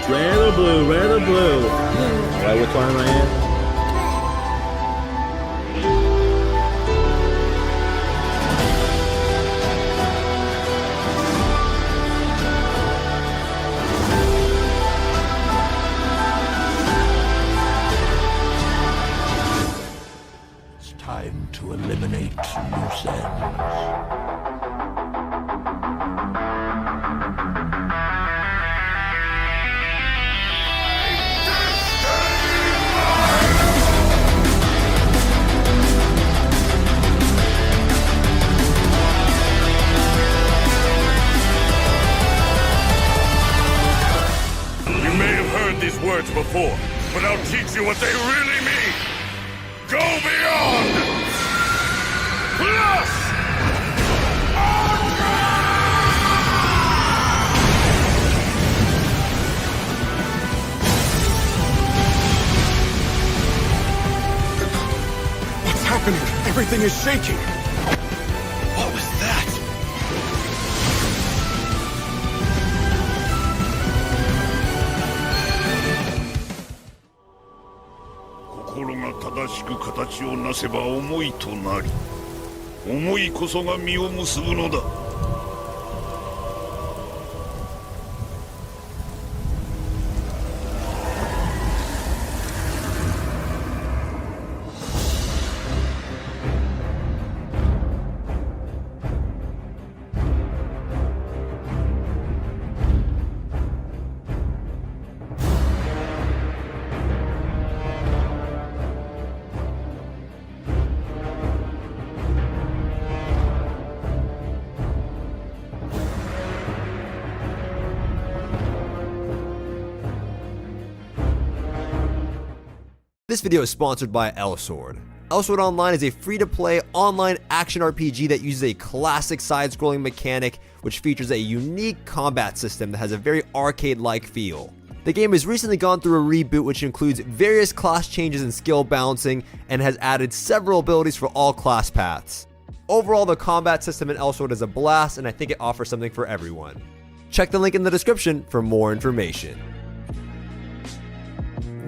Red or blue? Red or blue? Alright, which one am I in? Time to eliminate loose ends. You may have heard these words before, but I'll teach you what they really mean. Go beyond! Plus! What's happening? Everything is shaking. What was that? Kokoroが正しく形をなせば思いとなり、思いこそが実を結ぶのだ。This video is sponsored by L-Sword. L-Sword Online is a free-to-play online action RPG that uses a classic side-scrolling mechanic which features a unique combat system that has a very arcade-like feel. The game has recently gone through a reboot which includes various class changes and skill balancing and has added several abilities for all class paths. Overall, the combat system in L-Sword is a blast and I think it offers something for everyone. Check the link in the description for more information.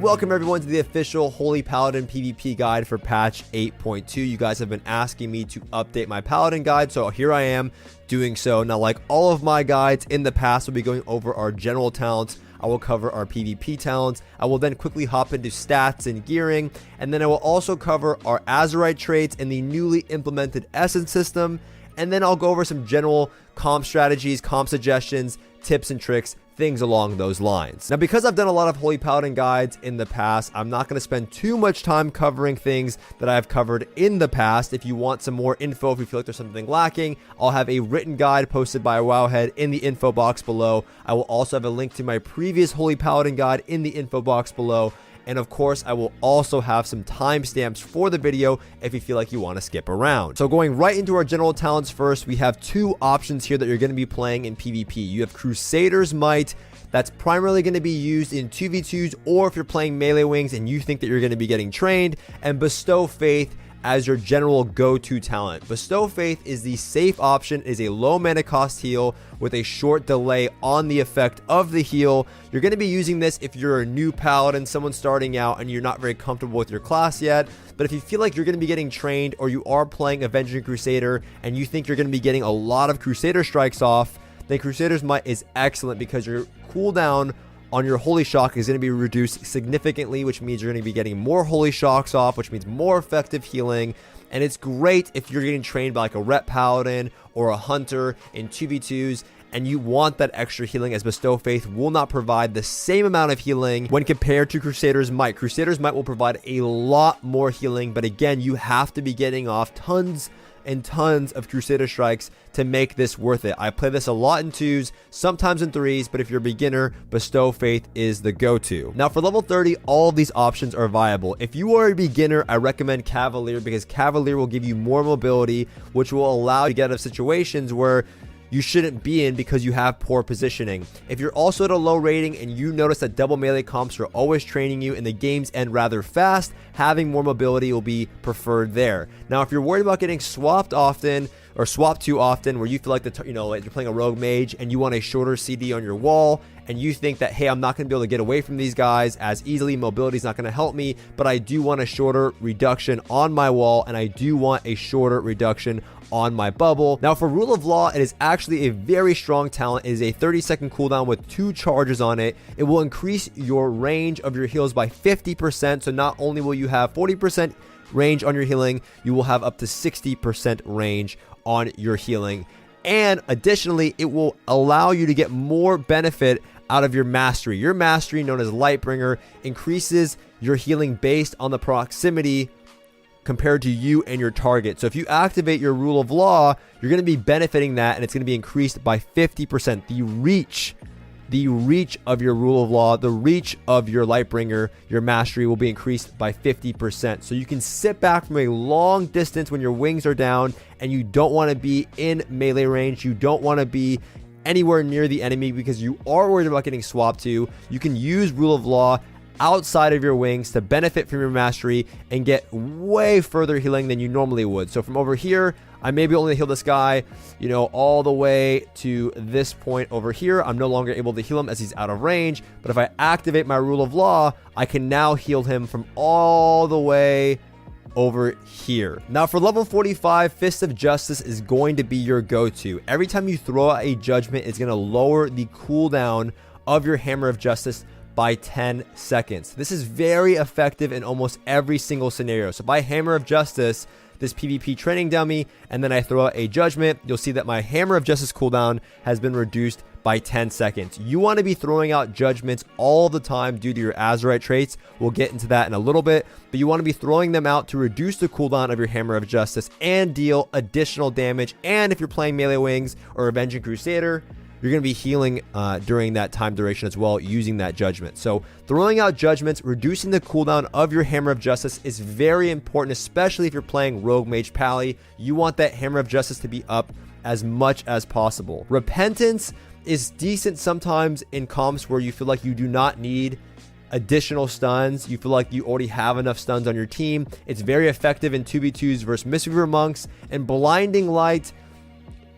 Welcome everyone to the official Holy Paladin PvP guide for patch 8.2. You guys have been asking me to update my Paladin guide, so here I am doing so. Now, like all of my guides in the past, we'll be going over our general talents. I will cover our PvP talents. I will then quickly hop into stats and gearing, and then I will also cover our Azurite traits and the newly implemented Essence system, and then I'll go over some general comp strategies, comp suggestions, tips and tricks, things along those lines. Now, because I've done a lot of Holy Paladin guides in the past, I'm not going to spend too much time covering things that I've covered in the past. If you want some more info, if you feel like there's something lacking, I'll have a written guide posted by Wowhead in the info box below. I will also have a link to my previous Holy Paladin guide in the info box below. And of course, I will also have some timestamps for the video if you feel like you want to skip around. So going right into our general talents first, we have two options here that you're going to be playing in PvP. You have Crusader's Might. That's primarily going to be used in 2v2s, or if you're playing melee wings and you think that you're going to be getting trained, and Bestow Faith as your general go-to talent. Bestow Faith is the safe option, is a low mana cost heal with a short delay on the effect of the heal. You're going to be using this if you're a new paladin, someone starting out and you're not very comfortable with your class yet. But if you feel like you're going to be getting trained, or you are playing Avenging Crusader and you think you're going to be getting a lot of Crusader strikes off, then Crusader's Might is excellent because your cooldown on your Holy Shock is going to be reduced significantly, which means you're going to be getting more Holy Shocks off, which means more effective healing. And it's great if you're getting trained by like a Rep Paladin or a Hunter in 2v2s, and you want that extra healing, as Bestow Faith will not provide the same amount of healing when compared to Crusader's Might. Crusader's Might will provide a lot more healing, but again, you have to be getting off tons and tons of Crusader strikes to make this worth it. I play this a lot in 2s, sometimes in 3s, but if you're a beginner, Bestow Faith is the go-to. Now for level 30, all of these options are viable. If you are a beginner, I recommend Cavalier because Cavalier will give you more mobility, which will allow you to get out of situations where you shouldn't be in because you have poor positioning. If you're also at a low rating and you notice that double melee comps are always training you and the games end rather fast, having more mobility will be preferred there. Now, if you're worried about getting swapped often, or swap to often, where you feel like like you're playing a rogue mage and you want a shorter CD on your wall, and you think that, hey, I'm not going to be able to get away from these guys as easily, mobility is not going to help me, but I do want a shorter reduction on my wall, and I do want a shorter reduction on my bubble. Now for Rule of Law, it is actually a very strong talent. It is a 30-second cooldown with 2 charges on it. It will increase your range of your heals by 50%, so not only will you have 40% range on your healing, you will have up to 60% range on your healing. And additionally, it will allow you to get more benefit out of your mastery. Your mastery, known as Lightbringer, increases your healing based on the proximity compared to you and your target. So if you activate your Rule of Law, you're going to be benefiting that, and it's going to be increased by 50%. The reach of your Rule of Law, the reach of your Lightbringer, your mastery will be increased by 50%. So you can sit back from a long distance when your wings are down and you don't want to be in melee range. You don't want to be anywhere near the enemy because you are worried about getting swapped to. You can use Rule of Law outside of your wings to benefit from your mastery and get way further healing than you normally would. So from over here, I maybe only heal this guy, all the way to this point over here. I'm no longer able to heal him as he's out of range. But if I activate my Rule of Law, I can now heal him from all the way over here. Now for level 45, Fist of Justice is going to be your go-to. Every time you throw out a judgment, it's going to lower the cooldown of your Hammer of Justice by 10 seconds. This is very effective in almost every single scenario. So if I Hammer of Justice this PvP training dummy and then I throw out a judgment, you'll see that my Hammer of Justice cooldown has been reduced by 10 seconds. You want to be throwing out judgments all the time due to your Azurite traits. We'll get into that in a little bit, but you want to be throwing them out to reduce the cooldown of your Hammer of Justice and deal additional damage. And if you're playing Melee Wings or Avenging Crusader, you're going to be healing during that time duration as well using that judgment. So throwing out judgments, reducing the cooldown of your Hammer of Justice is very important, especially if you're playing Rogue Mage Pally. You want that Hammer of Justice to be up as much as possible. Repentance is decent sometimes in comps where you feel like you do not need additional stuns. You feel like you already have enough stuns on your team. It's very effective in 2v2s versus Mistweaver Monks, and Blinding Light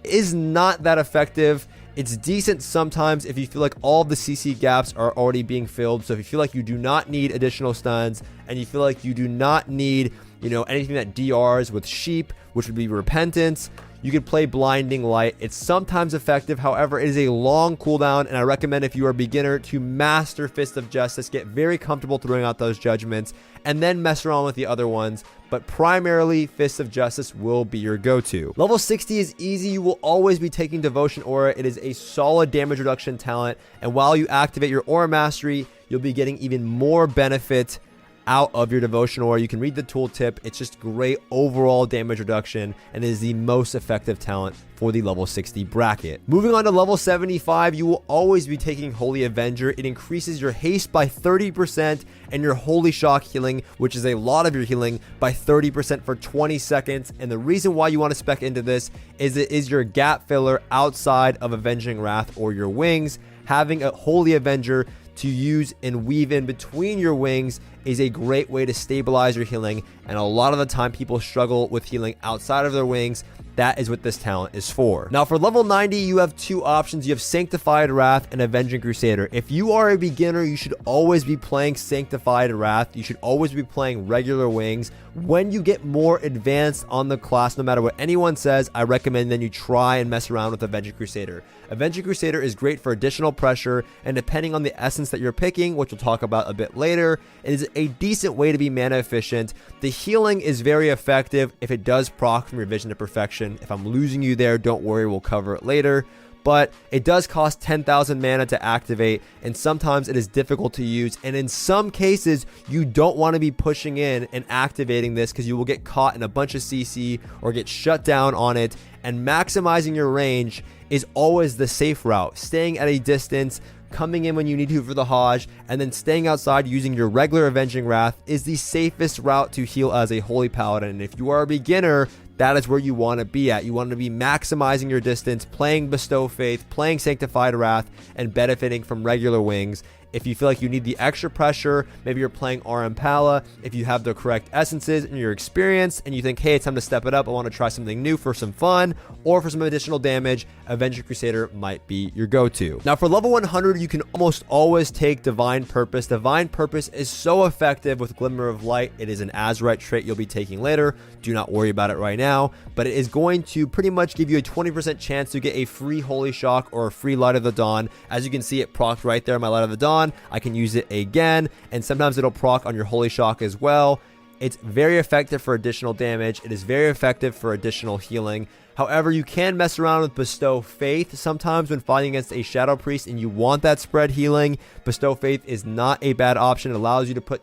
is not that effective. It's decent sometimes if you feel like all the CC gaps are already being filled. So if you feel like you do not need additional stuns and you feel like you do not need, anything that DRs with Sheep, which would be Repentance, you can play Blinding Light. It's sometimes effective. However, it is a long cooldown, and I recommend if you are a beginner to master Fist of Justice, get very comfortable throwing out those judgments, and then mess around with the other ones. But primarily, Fist of Justice will be your go-to. Level 60 is easy. You will always be taking Devotion Aura. It is a solid damage reduction talent, and while you activate your Aura Mastery, you'll be getting even more benefit out of your Devotion Aura. You can read the tooltip. It's just great overall damage reduction and is the most effective talent for the level 60 bracket. Moving on to level 75, you will always be taking Holy Avenger. It increases your haste by 30% and your Holy Shock healing, which is a lot of your healing, by 30% for 20 seconds. And the reason why you want to spec into this is it is your gap filler outside of Avenging Wrath or your wings. Having a Holy Avenger to use and weave in between your wings is a great way to stabilize your healing, and a lot of the time people struggle with healing outside of their wings. That is what this talent is for. Now for level 90, you have 2 options. You have Sanctified Wrath and Avenging Crusader. If you are a beginner, you should always be playing Sanctified Wrath. You should always be playing regular wings. When you get more advanced on the class, no matter what anyone says, I recommend then you try and mess around with Avenging Crusader. Avenging Crusader is great for additional pressure, and depending on the essence that you're picking, which we'll talk about a bit later, it is a decent way to be mana efficient. The healing is very effective if it does proc from your Vision to Perfection. If I'm losing you there, don't worry, we'll cover it later. But it does cost 10,000 mana to activate, and sometimes it is difficult to use, and in some cases you don't want to be pushing in and activating this because you will get caught in a bunch of CC or get shut down on it. And maximizing your range is always the safe route. Staying at a distance, coming in when you need to for the Hajj, and then staying outside using your regular Avenging Wrath is the safest route to heal as a Holy Paladin. And if you are a beginner, that is where you want to be at. You want to be maximizing your distance, playing Bestow Faith, playing Sanctified Wrath, and benefiting from regular wings If you feel like you need the extra pressure, maybe you're playing RM Pala, if you have the correct essences and you're experienced and you think, hey, it's time to step it up, I want to try something new for some fun or for some additional damage, Avenger Crusader might be your go-to. Now for level 100, you can almost always take Divine Purpose. Divine Purpose is so effective with Glimmer of Light. It is an Azurite trait you'll be taking later. Do not worry about it right now, but it is going to pretty much give you a 20% chance to get a free Holy Shock or a free Light of the Dawn. As you can see, it procs right there, my Light of the Dawn. I can use it again, and sometimes it'll proc on your Holy Shock as well. It's very effective for additional damage. It is very effective for additional healing. However, you can mess around with Bestow Faith sometimes when fighting against a Shadow Priest and you want that spread healing. Bestow Faith is not a bad option. It allows you to put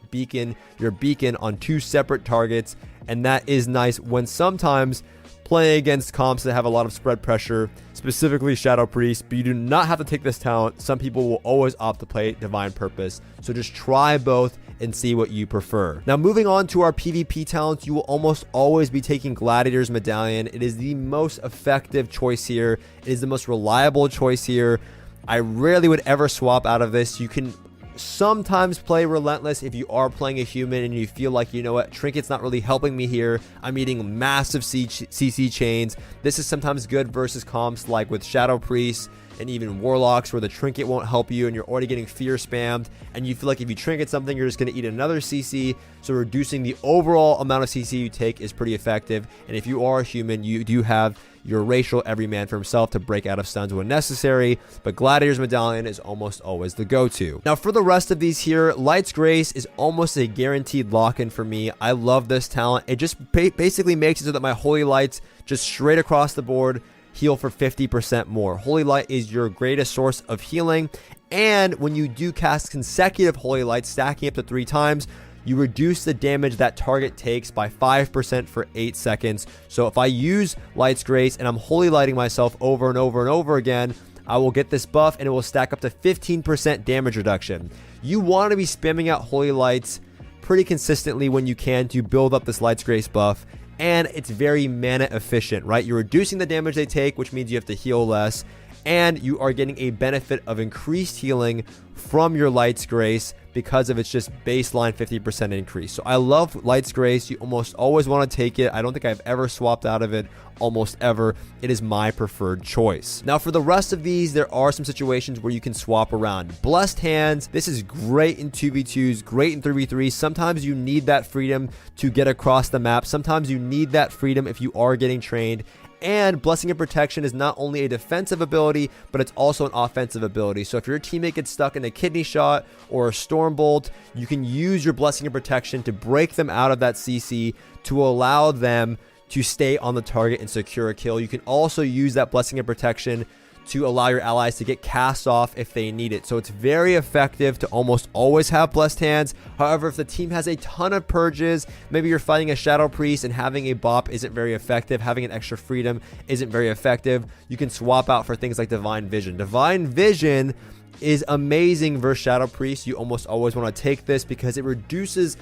your beacon on 2 separate targets, and that is nice when sometimes playing against comps that have a lot of spread pressure, specifically Shadow Priest, but you do not have to take this talent. Some people will always opt to play Divine Purpose, so just try both and see what you prefer. Now moving on to our PvP talents, you will almost always be taking Gladiator's Medallion. It is the most effective choice here. It is the most reliable choice here. I rarely would ever swap out of this. You can sometimes play Relentless if you are playing a human and you feel like, you know what, Trinket's not really helping me here. I'm eating massive CC chains. This is sometimes good versus comps like with Shadow Priests and even Warlocks where the Trinket won't help you and you're already getting fear spammed and you feel like if you Trinket something, you're just going to eat another CC. So reducing the overall amount of CC you take is pretty effective. And if you are a human, you do have your racial everyman for himself to break out of stuns when necessary, but Gladiator's Medallion is almost always the go-to. Now for the rest of these here, Light's Grace is almost a guaranteed lock-in for me. I love this talent. It just basically makes it so that my Holy Lights just straight across the board heal for 50% more. Holy Light is your greatest source of healing, and when you do cast consecutive Holy Lights, stacking up to 3 times, you reduce the damage that target takes by 5% for 8 seconds. So if I use Light's Grace and I'm Holy Lighting myself over and over and over again, I will get this buff and it will stack up to 15% damage reduction. You want to be spamming out Holy Lights pretty consistently when you can to build up this Light's Grace buff. And it's very mana efficient, right? You're reducing the damage they take, which means you have to heal less, and you are getting a benefit of increased healing from your Light's Grace because of its just baseline 50% increase. So I love Light's Grace. You almost always want to take it. I don't think I've ever swapped out of it almost ever. It is my preferred choice. Now for the rest of these, there are some situations where you can swap around. Blessed Hands, this is great in 2v2s, great in 3v3s. Sometimes you need that freedom to get across the map. Sometimes you need that freedom if you are getting trained. And Blessing of Protection is not only a defensive ability, but it's also an offensive ability. So if your teammate gets stuck in a kidney shot or a storm bolt, you can use your Blessing of Protection to break them out of that CC to allow them to stay on the target and secure a kill. You can also use that Blessing of Protection to allow your allies to get cast off if they need it. So it's very effective to almost always have Blessed Hands. However, if the team has a ton of purges, maybe you're fighting a Shadow Priest and having a bop isn't very effective, having an extra freedom isn't very effective, you can swap out for things like Divine Vision. Divine Vision is amazing versus Shadow Priest. You almost always want to take this because it reduces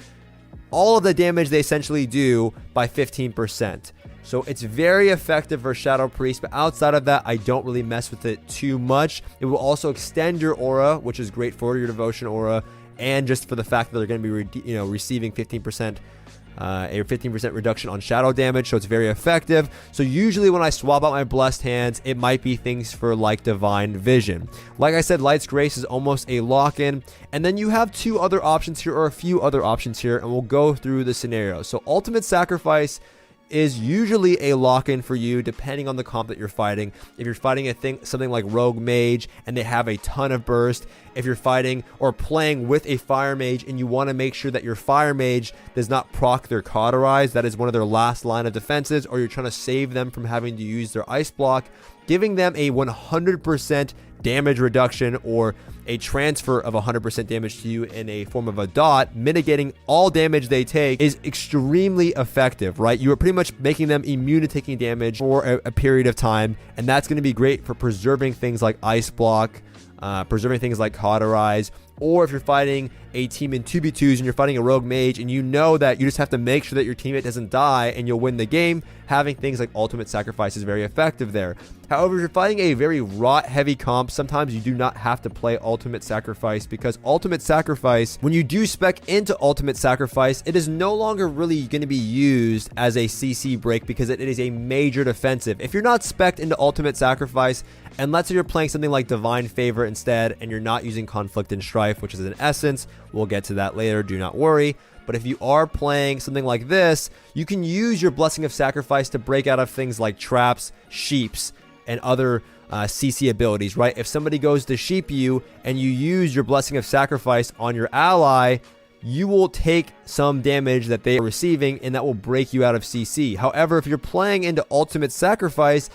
all of the damage they essentially do by 15%. So it's very effective for Shadow Priest, but outside of that, I don't really mess with it too much. It will also extend your aura, which is great for your devotion aura, and just for the fact that they're going to be receiving 15%. A 15% reduction on shadow damage, so it's very effective. So usually when I swap out my Blessed Hands, it might be things for like Divine Vision. Like I said, Light's Grace is almost a lock-in, and then you have 2 other options here, or a few other options here, and we'll go through the scenario. So Ultimate Sacrifice is usually a lock-in for you depending on the comp that you're fighting. If you're fighting something like Rogue Mage and they have a ton of burst, if you're fighting or playing with a Fire Mage and you want to make sure that your Fire Mage does not proc their Cauterize, that is one of their last line of defenses, or you're trying to save them from having to use their Ice Block, giving them a 100% damage reduction or a transfer of 100% damage to you in a form of a dot, mitigating all damage they take, is extremely effective, right? You are pretty much making them immune to taking damage for a period of time, and that's going to be great for preserving things like Ice Block, preserving things like Cauterize, or if you're fighting a team in 2v2s and you're fighting a rogue mage and you know that you just have to make sure that your teammate doesn't die and you'll win the game, having things like ultimate sacrifice is very effective there. However, if you're fighting a very rot heavy comp, sometimes you do not have to play ultimate sacrifice, because ultimate sacrifice, when you do spec into ultimate sacrifice, it is no longer really going to be used as a CC break because it is a major defensive. If you're not spec'd into ultimate sacrifice, and let's say you're playing something like Divine Favor instead and you're not using Conflict and Strife, which is an essence, we'll get to that later, do not worry. But if you are playing something like this, you can use your Blessing of Sacrifice to break out of things like traps, sheeps, and other CC abilities, right? If somebody goes to sheep you and you use your Blessing of Sacrifice on your ally, you will take some damage that they are receiving and that will break you out of CC. However, if you're playing into Ultimate Sacrifice,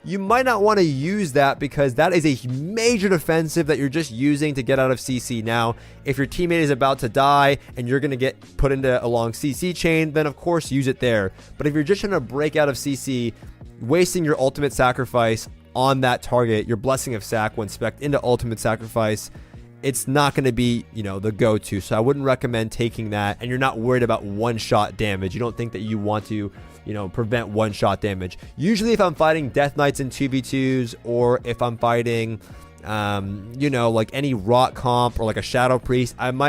you might not want to use that because that is a major defensive that you're just using to get out of CC. Now, if your teammate is about to die and you're going to get put into a long CC chain, then of course use it there. But if you're just trying to break out of CC, wasting your Ultimate Sacrifice on that target, your Blessing of Sac when spec'd into Ultimate Sacrifice, it's not going to be, the go-to. So I wouldn't recommend taking that, and you're not worried about one-shot damage. You don't think that you want to prevent one-shot damage. Usually if I'm fighting Death Knights in 2v2s, or if I'm fighting, like any Rot comp or like a Shadow Priest, I'm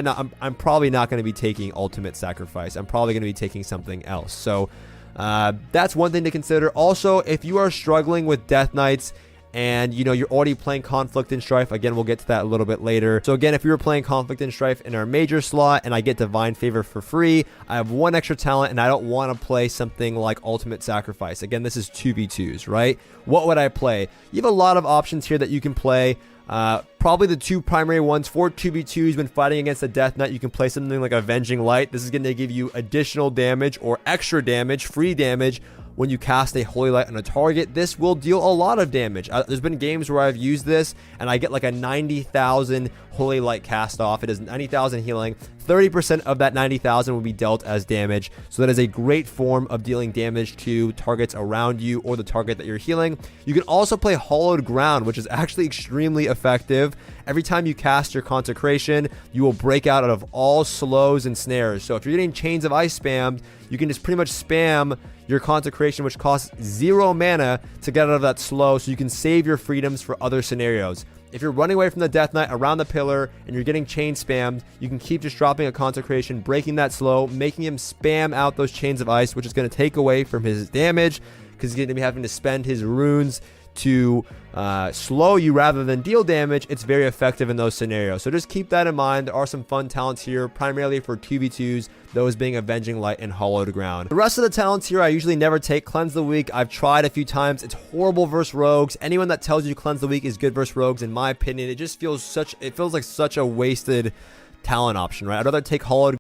probably not going to be taking Ultimate Sacrifice. I'm probably going to be taking something else. So that's one thing to consider. Also, if you are struggling with Death Knights, and you're already playing Conflict and Strife, again, we'll get to that a little bit later. So again, if you were playing Conflict and Strife in our major slot and I get Divine Favor for free, I have one extra talent and I don't want to play something like Ultimate Sacrifice. Again, this is 2v2s, right? What would I play? You have a lot of options here that you can play. Probably the two primary ones for 2v2s when fighting against a Death Knight, you can play something like Avenging Light. This is going to give you additional damage or extra damage, free damage, when you cast a Holy Light on a target. This will deal a lot of damage. There's been games where I've used this and I get like a 90,000 Holy Light cast off. It is 90,000 healing. 30% of that 90,000 will be dealt as damage. So that is a great form of dealing damage to targets around you or the target that you're healing. You can also play Hollowed Ground, which is actually extremely effective. Every time you cast your Consecration, you will break out of all slows and snares. So if you're getting Chains of Ice spammed, you can just pretty much spam your Consecration, which costs 0 mana to get out of that slow, so you can save your freedoms for other scenarios. If you're running away from the Death Knight around the pillar and you're getting chain spammed, you can keep just dropping a Consecration, breaking that slow, making him spam out those Chains of Ice, which is going to take away from his damage because he's going to be having to spend his runes to slow you rather than deal damage. It's very effective in those scenarios. So just keep that in mind. There are some fun talents here, primarily for 2v2s, those being Avenging Light and Hollowed Ground. The rest of the talents here, I usually never take. Cleanse the Weak, I've tried a few times. It's horrible versus rogues. Anyone that tells you Cleanse the Weak is good versus rogues, in my opinion, it feels like such a wasted talent option, right? I'd rather take Hollowed